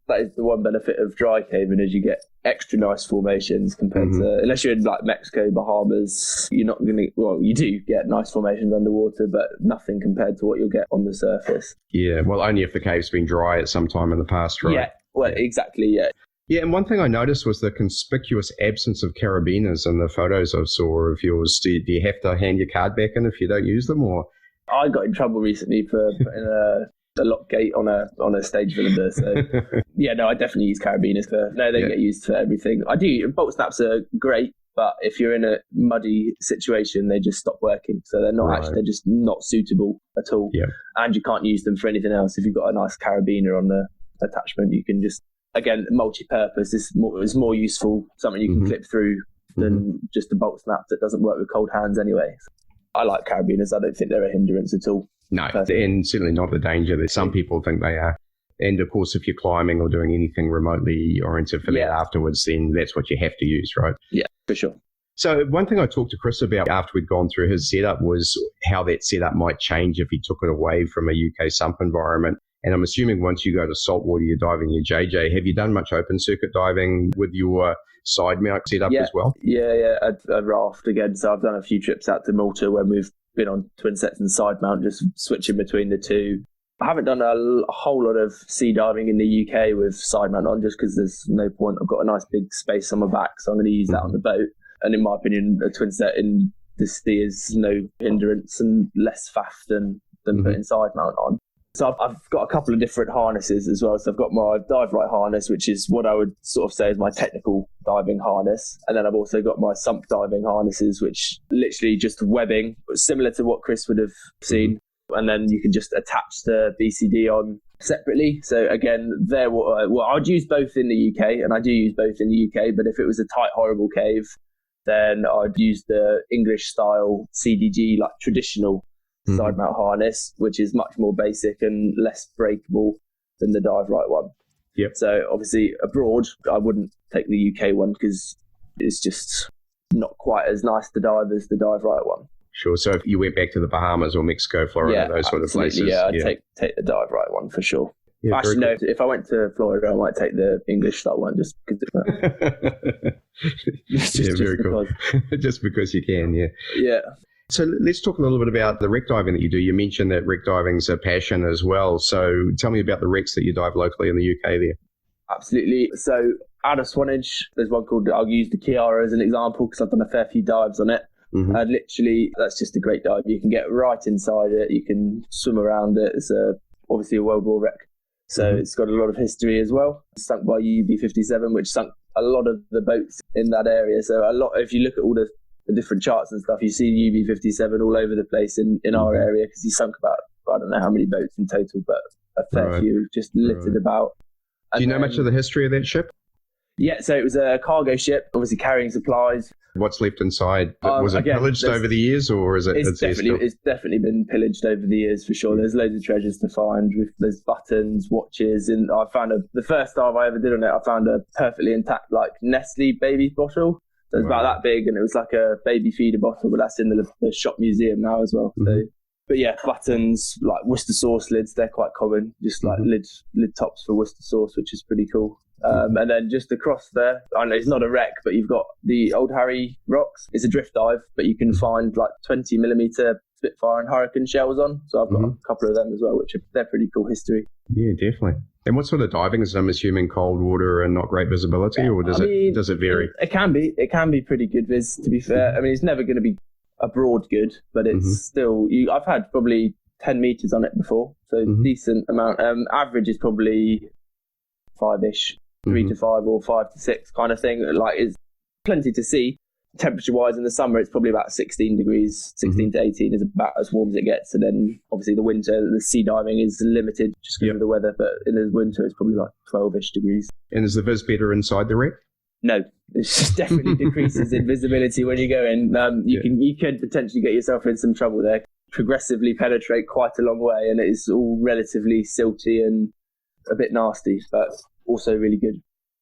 That is the one benefit of dry caving, is you get extra nice formations compared to, unless you're in like Mexico, Bahamas, you're not going to, well, you do get nice formations underwater, but nothing compared to what you'll get on the surface. Yeah, well, only if the cave's been dry at some time in the past, right? Yeah, well, exactly, yeah. Yeah, and one thing I noticed was the conspicuous absence of carabiners in the photos I saw of yours. Do you have to hand your card back in if you don't use them, or? I got in trouble recently for putting a lock gate on a stage cylinder. So I definitely use carabiners they get used for everything. I do. Bolt snaps are great, but if you're in a muddy situation, they just stop working. So they're not they're just not suitable at all. Yeah. And you can't use them for anything else. If you've got a nice carabiner on the attachment, you can just, again, multi-purpose. It's more useful, something you can clip through than just a bolt snap that doesn't work with cold hands anyway. I like carabiners. I don't think they're a hindrance at all. No, and certainly not the danger that some people think they are. And of course, if you're climbing or doing anything remotely oriented for that afterwards, then that's what you have to use, right? Yeah, for sure. So one thing I talked to Chris about after we'd gone through his setup was how that setup might change if he took it away from a UK sump environment. And I'm assuming once you go to saltwater, you're diving your JJ. Have you done much open circuit diving with your side mount setup as well? Yeah, a raft again. So I've done a few trips out to Malta when we've been on twin sets and side mount, just switching between the two. I haven't done a whole lot of sea diving in the UK with side mount on, just because there's no point. I've got a nice big space on my back, so I'm going to use that on the boat. And in my opinion, a twin set in the sea is no hindrance and less faff than putting side mount on. So I've got a couple of different harnesses as well. So I've got my dive right harness, which is what I would sort of say is my technical diving harness. And then I've also got my sump diving harnesses, which literally just webbing, similar to what Chris would have seen. And then you can just attach the BCD on separately. So again, I'd use both in the UK, and I do use both in the UK. But if it was a tight, horrible cave, then I'd use the English style CDG, like traditional side mount harness, which is much more basic and less breakable than the dive right one. Yep. So obviously abroad, I wouldn't take the UK one because it's just not quite as nice to dive as the dive right one. Sure. So if you went back to the Bahamas or Mexico, Florida, those sort of places. Yeah, I'd take the dive right one for sure. Yeah, actually, no, if I went to Florida, I might take the English style one just because. Very cool. Just because you can, Yeah. So let's talk a little bit about the wreck diving that you do. You mentioned that wreck diving's a passion as well. So tell me about the wrecks that you dive locally in the UK there. Absolutely. So out of Swanage, there's one called, I'll use the Chiara as an example because I've done a fair few dives on it. And literally, that's just a great dive. You can get right inside it. You can swim around it. It's obviously a World War wreck. So it's got a lot of history as well. It's sunk by EB57, which sunk a lot of the boats in that area. So if you look at all the different charts and stuff, you see the UB57 all over the place in our area because he sunk about, I don't know how many boats in total, but a fair few just littered about. Do you know much of the history of that ship? Yeah, so it was a cargo ship, obviously carrying supplies. What's left inside? Was it pillaged over the years, or is it? It's definitely been pillaged over the years for sure. There's loads of treasures to find. There's buttons, watches, and I found the first dive I ever did on it. I found a perfectly intact Nestle baby bottle. So it's about that big, and it was like a baby feeder bottle, but that's in the shop museum now as well. So, but yeah, buttons, like Worcester sauce lids, they're quite common. Just like lid tops for Worcester sauce, which is pretty cool. And then just across there, I know it's not a wreck, but you've got the Old Harry Rocks. It's a drift dive, but you can find like 20mm Spitfire and Hurricane shells on. So I've got a couple of them as well, they're pretty cool history. Yeah, definitely. And what sort of diving is it? I'm assuming cold water and not great visibility, or does it vary? It can be pretty good viz, to be fair. I mean, it's never going to be a broad good, but it's still, I've had probably 10 meters on it before, so decent amount. Average is probably 5-ish, 3 to 5 or 5 to 6 kind of thing. Like, it's plenty to see. Temperature wise in the summer, it's probably about 16 degrees, 16 to 18 is about as warm as it gets. And then obviously the winter, the sea diving is limited just because of the weather, but in the winter it's probably like 12-ish degrees. And is the vis better inside the wreck? No, it just definitely decreases in visibility when you go in. You could potentially get yourself in some trouble there. Progressively penetrate quite a long way, and it is all relatively silty and a bit nasty, but also really good.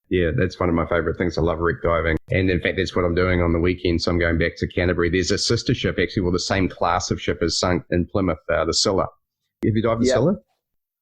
Yeah, that's one of my favourite things. I love wreck diving. And in fact, that's what I'm doing on the weekend. So I'm going back to Canterbury. There's a sister ship, actually, well, the same class of ship has sunk in Plymouth, the Scylla. Have you dived the Scylla?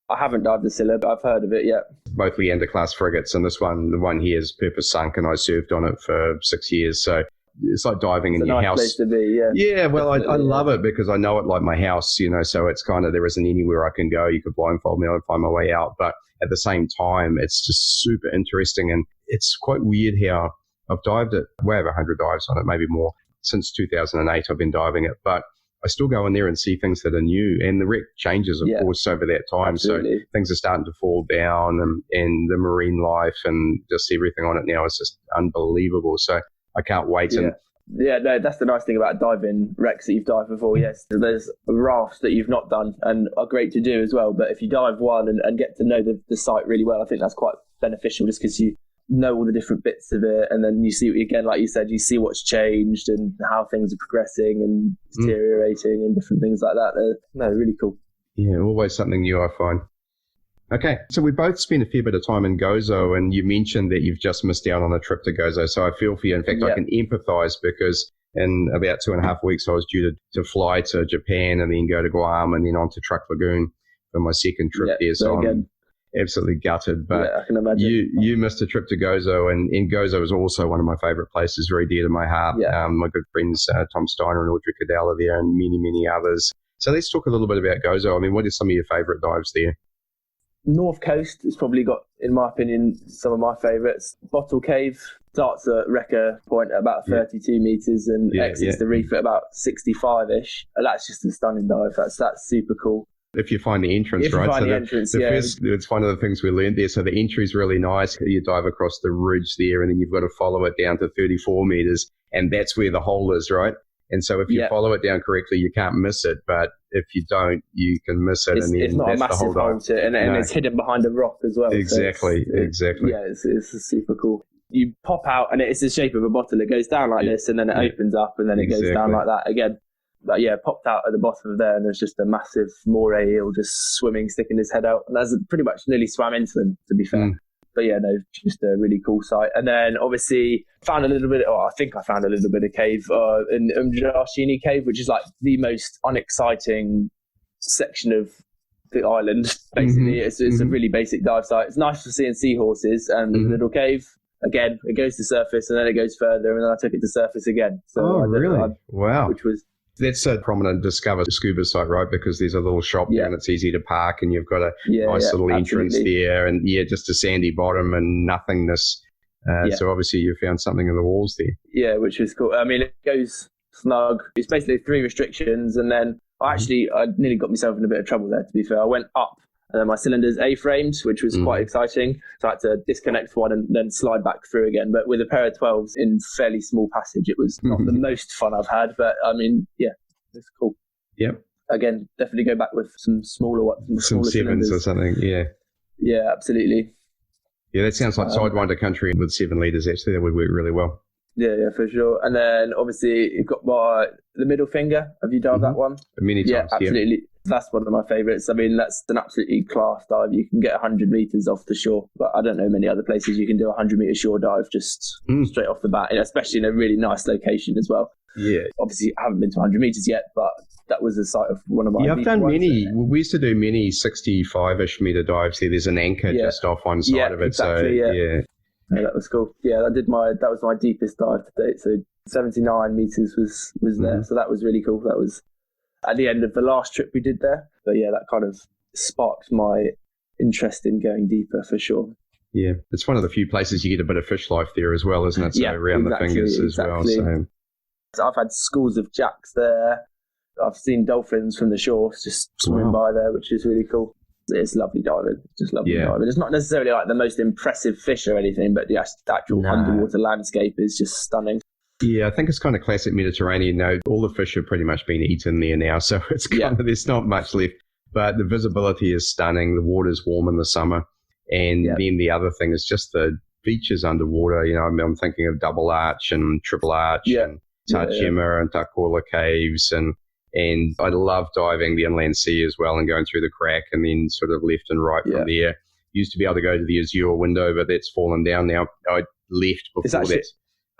I haven't dived the Scylla, but I've heard of it, yeah. Both Leander class frigates, and the one here is purpose sunk, and I served on it for 6 years. So it's like diving in your house. It's a nice place to be, yeah. Yeah, well, I love it because I know it like my house, so it's kind of, there isn't anywhere I can go. You could blindfold me, I'd find my way out. But at the same time, it's just super interesting. And it's quite weird how I've dived it, way over 100 dives on it, maybe more. Since 2008, I've been diving it. But I still go in there and see things that are new. And the wreck changes, of course, over that time. Absolutely. So things are starting to fall down, and the marine life and just everything on it now is just unbelievable. So I can't wait. Yeah, no, that's the nice thing about diving wrecks that you've dived before. Yes, there's rafts that you've not done and are great to do as well. But if you dive one and get to know the site really well, I think that's quite beneficial just because you know all the different bits of it. And then you see, again, like you said, you see what's changed and how things are progressing and deteriorating and different things like that. They're really cool. Yeah, always something new, I find. Okay, so we both spent a fair bit of time in Gozo, and you mentioned that you've just missed out on a trip to Gozo, so I feel for you. In fact, I can empathise because in about 2.5 weeks I was due to fly to Japan and then go to Guam and then on to Truck Lagoon for my second trip there. So I'm absolutely gutted. But I can imagine. You missed a trip to Gozo, and Gozo is also one of my favourite places, very dear to my heart. My good friends Tom Steiner and Audrey Cadell are there, and many, many others. So let's talk a little bit about Gozo. I mean, what are some of your favourite dives there? North Coast has probably got, in my opinion, some of my favourites. Bottle Cave starts at Wrecker Point at about 32 metres and exits the reef at about 65-ish. And that's just a stunning dive. That's super cool. If you find the entrance, right? Find the entrance, first, it's one of the things we learned there. So the entry is really nice. You dive across the ridge there, and then you've got to follow it down to 34 metres, and that's where the hole is, right? And so if you follow it down correctly, you can't miss it. But if you don't, you can miss it. It's not a massive hole to it, and it's hidden behind a rock as well. Exactly, exactly. Yeah, it's super cool. You pop out, and it's the shape of a bottle. It goes down like this, and then it opens up, and then it goes down like that again. But popped out at the bottom of there, and there's just a massive moray eel just swimming, sticking his head out. And I pretty much nearly swam into him, to be fair. But just a really cool site. And then obviously I think I found a little bit of cave in Umjashini Cave, which is like the most unexciting section of the island. Basically, it's a really basic dive site. It's nice for seeing seahorses, and the little cave. Again, it goes to surface and then it goes further, and then I took it to surface again. So really? Wow. That's a prominent Discover scuba site, right? Because there's a little shop there and it's easy to park, and you've got a nice little entrance there, and just a sandy bottom and nothingness. So obviously you found something in the walls there. Yeah, which is cool. I mean, it goes snug. It's basically 3 restrictions, and then I nearly got myself in a bit of trouble there, to be fair. I went up, and then my cylinder's A-framed, which was quite exciting. So I had to disconnect one and then slide back through again. But with a pair of 12s in fairly small passage, it was not the most fun I've had. But I mean, it's cool. Yep. Again, definitely go back with some smaller ones. Some 7s or something, Yeah, absolutely. Yeah, that sounds like Sidewinder country with 7 litres, actually. That would work really well. Yeah, for sure. And then obviously you've got the middle finger. Have you dived that one? Many times, yeah. Absolutely. That's one of my favourites. I mean, that's an absolutely class dive. You can get 100 metres off the shore, but I don't know many other places you can do a 100-metre shore dive just straight off the bat, especially in a really nice location as well. Yeah. Obviously, I haven't been to 100 metres yet, but that was the site of one of my. Yeah, I've done many. We used to do many 65-ish meter dives there. There's an anchor just off one side of it. Exactly, so yeah, that was cool. Yeah, that was my deepest dive to date. So 79 meters was there. So that was really cool. That was at the end of the last trip we did there. But yeah, that kind of sparked my interest in going deeper for sure. Yeah, it's one of the few places you get a bit of fish life there as well, isn't it? So around the fingers as well. So I've had schools of jacks there. I've seen dolphins from the shore just swimming by there, which is really cool. It's lovely diving. Just lovely diving. It's not necessarily like the most impressive fish or anything, but the actual underwater landscape is just stunning. Yeah, I think it's kind of classic Mediterranean. All the fish have pretty much been eaten there now, so it's kind of, there's not much left. But the visibility is stunning. The water's warm in the summer. And then the other thing is just the beaches underwater. I'm thinking of Double Arch and Triple Arch and Tarchema and Tarcola Caves. And I love diving the inland sea as well and going through the crack and then sort of left and right from there. Used to be able to go to the Azure window, but that's fallen down now. I left before that.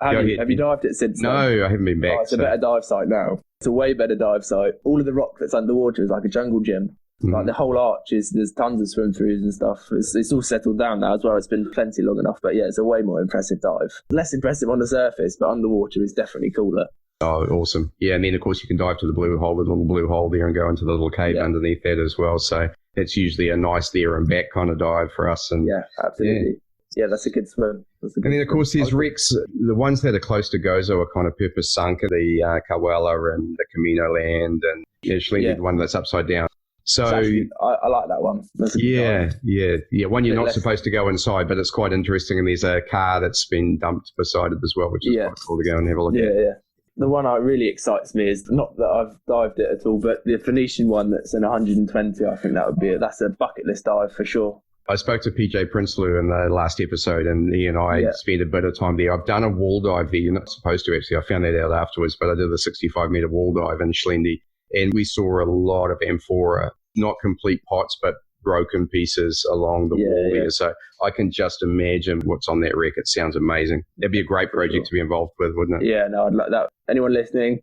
Have you dived it since then? No, I haven't been back. It's a better dive site now. It's a way better dive site. All of the rock that's underwater is like a jungle gym. Like the whole arch there's tons of swim throughs and stuff. It's all settled down now as well. It's been plenty long enough, but yeah, it's a way more impressive dive. Less impressive on the surface, but underwater is definitely cooler. Oh, awesome. Yeah, and then of course you can dive to the blue hole, the little blue hole there, and go into the little cave underneath that as well. So it's usually a nice there and back kind of dive for us. And yeah, absolutely. Yeah, that's a good swim. And then, of course, there's wrecks. The ones that are close to Gozo are kind of purpose sunk. The Kawela and the Camino Land, and actually the one that's upside down. So actually, I like that one. One you're not supposed to go inside, but it's quite interesting. And there's a car that's been dumped beside it as well, which is quite cool to go and have a look at. Yeah. The one that really excites me is not that I've dived it at all, but the Phoenician one that's in 120. I think that's a bucket list dive for sure. I spoke to PJ Prinsloo in the last episode, and he and I spent a bit of time there. I've done a wall dive there. You're not supposed to, actually. I found that out afterwards, but I did a 65-meter wall dive in Schlendi, and we saw a lot of amphora, not complete pots, but broken pieces along the wall there. So I can just imagine what's on that wreck. It sounds amazing. That'd be a great project to be involved with, wouldn't it? Yeah, no, I'd like that. Anyone listening?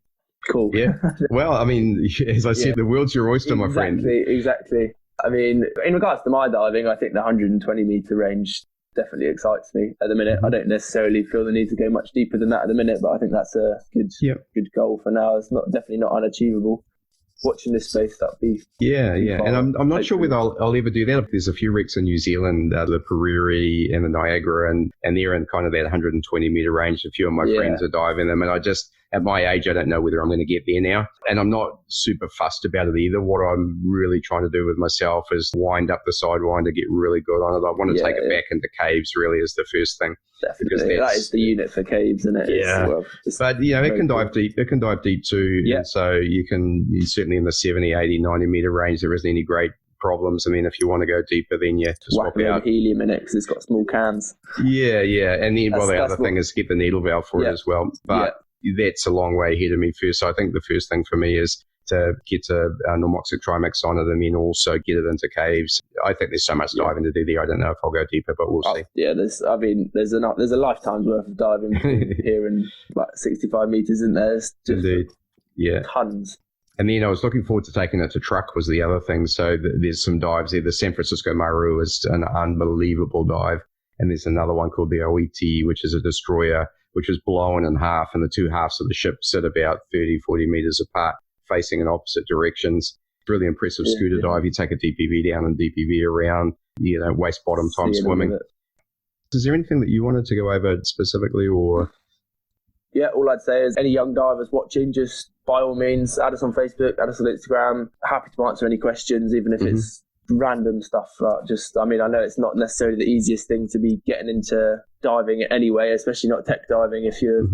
Cool. Yeah. Well, I mean, as I said, the world's your oyster, my friend. Exactly. I mean, in regards to my diving, I think the 120-meter range definitely excites me at the minute. I don't necessarily feel the need to go much deeper than that at the minute, but I think that's a good goal for now. It's definitely not unachievable. Watching this space, that'd be and I'm not sure whether I'll ever do that. There's a few wrecks in New Zealand, the Periri and the Niagara, and they're in kind of that 120-meter range. A few of my friends are diving them, and I just, at my age, I don't know whether I'm going to get there now. And I'm not super fussed about it either. What I'm really trying to do with myself is wind up the sidewind to get really good on it. I want to take it back into caves, really, is the first thing. Definitely. That is the unit for caves, isn't it? Yeah. But, it can dive deep. It can dive deep too. Yeah. And so you certainly in the 70, 80, 90-meter range, there isn't any great problems. I mean, if you want to go deeper, then you swap out helium in it because it's got small cans. Yeah. And then, the other thing is get the needle valve for it as well. But that's a long way ahead of me first. So I think the first thing for me is to get to normoxic trimix on it, and then also get it into caves. I think there's so much diving to do there. I don't know if I'll go deeper, but we'll see. Yeah, there's a lifetime's worth of diving here in like 65 meters, isn't there? Indeed. Yeah. Tons. And then I was looking forward to taking it to truck was the other thing. So there's some dives there. The San Francisco Maru is an unbelievable dive. And there's another one called the OET, which is a destroyer, which was blown in half, and the two halves of the ship sit about 30, 40 meters apart, facing in opposite directions. Really impressive scooter dive. You take a DPV down and DPV around, waist bottom time swimming. Is there anything that you wanted to go over specifically, or? Yeah, all I'd say is any young divers watching, just by all means, add us on Facebook, add us on Instagram. Happy to answer any questions, even if it's random stuff. I know it's not necessarily the easiest thing to be getting into diving anyway, especially not tech diving. If you're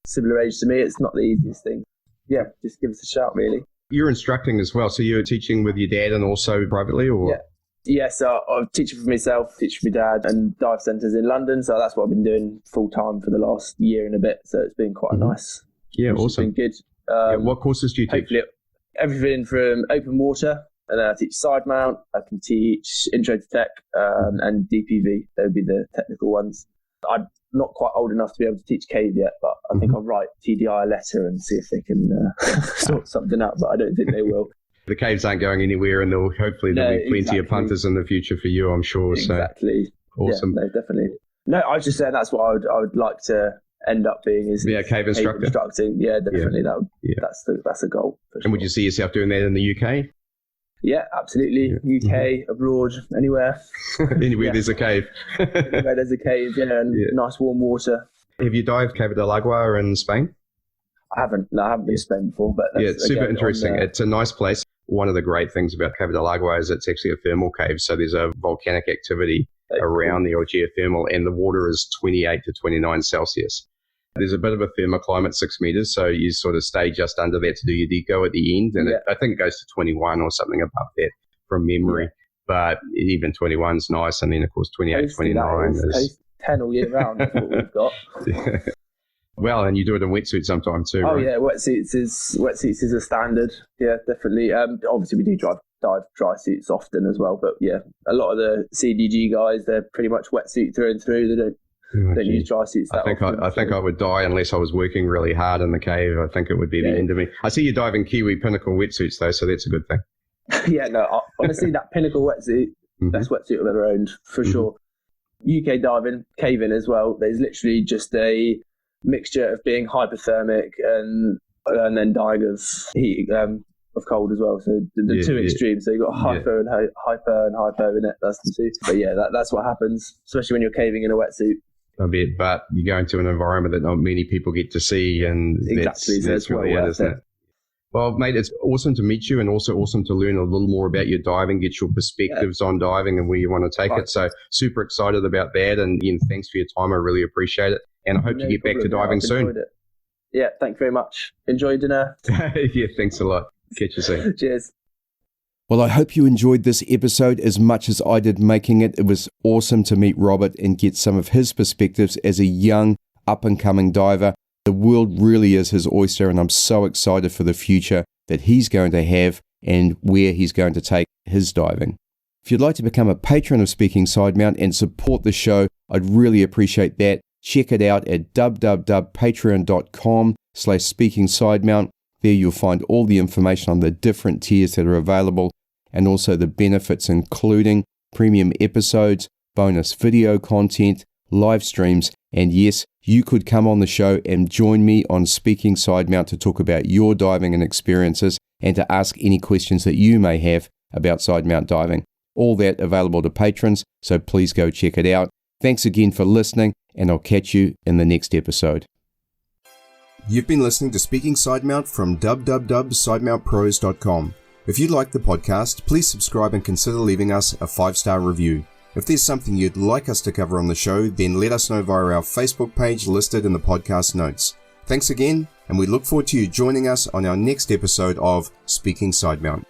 similar age to me, it's not the easiest thing. Yeah, just give us a shout, really. You're instructing as well, so you're teaching with your dad and also privately, or? Yeah, so I'm teaching for myself, teaching for my dad, and dive centres in London. So that's what I've been doing full time for the last year and a bit. So it's been quite nice. Yeah, awesome. It's been good. What courses do you teach? Hopefully, everything from open water, and then I teach Sidemount. I can teach Intro to Tech and DPV. They would be the technical ones. I'm not quite old enough to be able to teach cave yet, but I think I'll write TDI a letter and see if they can sort something out, but I don't think they will. The caves aren't going anywhere, and there'll be plenty of punters in the future for you, I'm sure. Exactly. So awesome. Yeah, no, definitely. No, I was just saying that's what I would like to end up being is cave instructor. Instructing. Yeah, definitely. That's a goal. For sure. And would you see yourself doing that in the UK? Yeah, absolutely. UK, abroad, anywhere. Anywhere there's a cave. Anywhere there's a cave, and nice warm water. Have you dived Cave del Agua in Spain? I haven't been to Spain before, but it's super interesting. It's a nice place. One of the great things about Cave del Agua is it's actually a thermal cave. So there's a volcanic activity around the geothermal, and the water is 28 to 29 Celsius. There's a bit of a thermoclimate, 6 meters, so you sort of stay just under that to do your deco at the end, and I think it goes to 21 or something above that from memory. But even 21 is nice, and then of course 28, 29 is 10 all year round. That's what we've got. Well, and you do it in wetsuit sometime too. Oh right? Yeah, wetsuits is a standard. Yeah, definitely. Obviously we do dive dry suits often as well, but yeah, a lot of the CDG guys, they're pretty much wetsuit through and through. They don't use dry suits that often. I think I would die unless I was working really hard in the cave. I think it would be the end of me. I see you diving Kiwi Pinnacle wetsuits though, so that's a good thing. Yeah, no, honestly, that Pinnacle wetsuit, best wetsuit I've ever owned, for sure. UK diving, caving as well, there's literally just a mixture of being hypothermic and then dying of heat, of cold as well. So the two extremes. So you've got hyper and hypo in it. That's the two. But yeah, that's what happens, especially when you're caving in a wetsuit. I bet, but you go into an environment that not many people get to see, and that's really it, isn't it? Well, mate, it's awesome to meet you, and also awesome to learn a little more about your diving, get your perspectives on diving and where you want to take it. So super excited about that, and Ian, thanks for your time. I really appreciate it, and I hope you get back to diving soon. Yeah, thank you very much. Enjoy dinner. Yeah, thanks a lot. Catch you soon. Cheers. Well, I hope you enjoyed this episode as much as I did making it. It was awesome to meet Robert and get some of his perspectives as a young, up-and-coming diver. The world really is his oyster, and I'm so excited for the future that he's going to have and where he's going to take his diving. If you'd like to become a patron of Speaking Sidemount and support the show, I'd really appreciate that. Check it out at www.patreon.com/speakingsidemount. There you'll find all the information on the different tiers that are available, and also the benefits, including premium episodes, bonus video content, live streams, and yes, you could come on the show and join me on Speaking Sidemount to talk about your diving and experiences, and to ask any questions that you may have about Sidemount diving. All that available to patrons, so please go check it out. Thanks again for listening, and I'll catch you in the next episode. You've been listening to Speaking Sidemount from www.sidemountpros.com. If you like the podcast, please subscribe and consider leaving us a 5-star review. If there's something you'd like us to cover on the show, then let us know via our Facebook page listed in the podcast notes. Thanks again, and we look forward to you joining us on our next episode of Speaking Sidemount.